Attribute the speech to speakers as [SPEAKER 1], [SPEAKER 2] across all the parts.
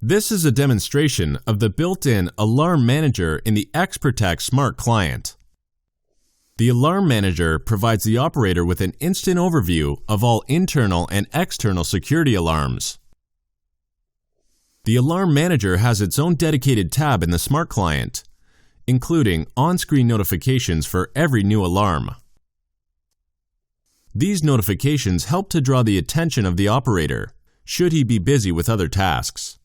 [SPEAKER 1] This is a demonstration of the built-in Alarm Manager in the XProtect Smart Client. The Alarm Manager provides the operator with an instant overview of all internal and external security alarms. The Alarm Manager has its own dedicated tab in the Smart Client, including on-screen notifications for every new alarm. These notifications help to draw the attention of the operator, should he be busy with other tasks.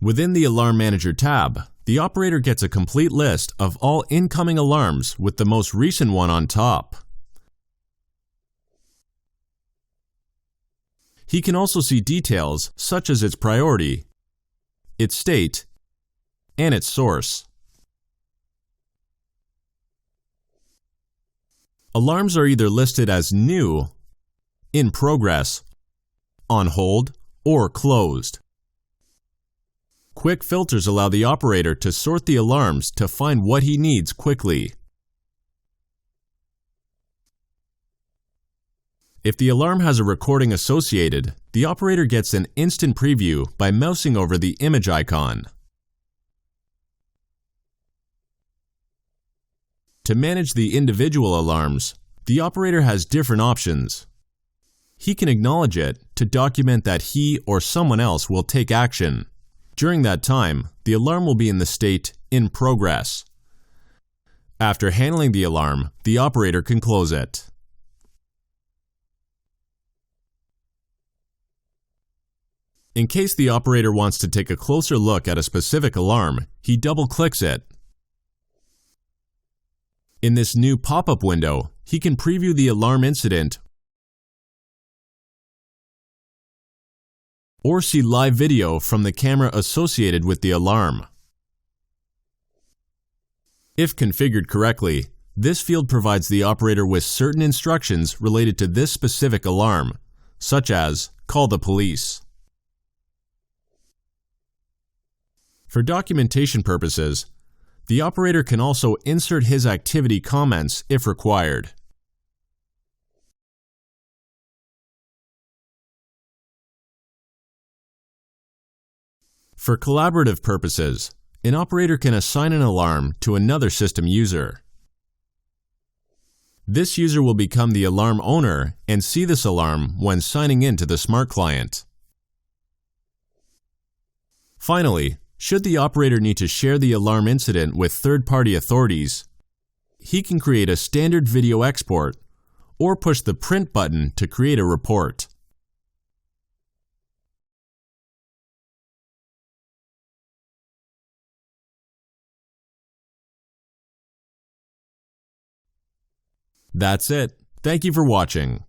[SPEAKER 1] Within the Alarm Manager tab, the operator gets a complete list of all incoming alarms with the most recent one on top. He can also see details such as its priority, its state, and its source. Alarms are either listed as new, in progress, on hold, or closed. Quick filters allow the operator to sort the alarms to find what he needs quickly. If the alarm has a recording associated, the operator gets an instant preview by mousing over the image icon. To manage the individual alarms, the operator has different options. He can acknowledge it to document that he or someone else will take action. During that time, the alarm will be in the state "in progress." After handling the alarm, the operator can close it. In case the operator wants to take a closer look at a specific alarm, he double-clicks it. In this new pop-up window, he can preview the alarm incident or see live video from the camera associated with the alarm. If configured correctly, this field provides the operator with certain instructions related to this specific alarm, such as call the police. For documentation purposes, the operator can also insert his activity comments if required. For collaborative purposes, an operator can assign an alarm to another system user. This user will become the alarm owner and see this alarm when signing in to the Smart Client. Finally, should the operator need to share the alarm incident with third-party authorities, he can create a standard video export or push the print button to create a report. That's it. Thank you for watching.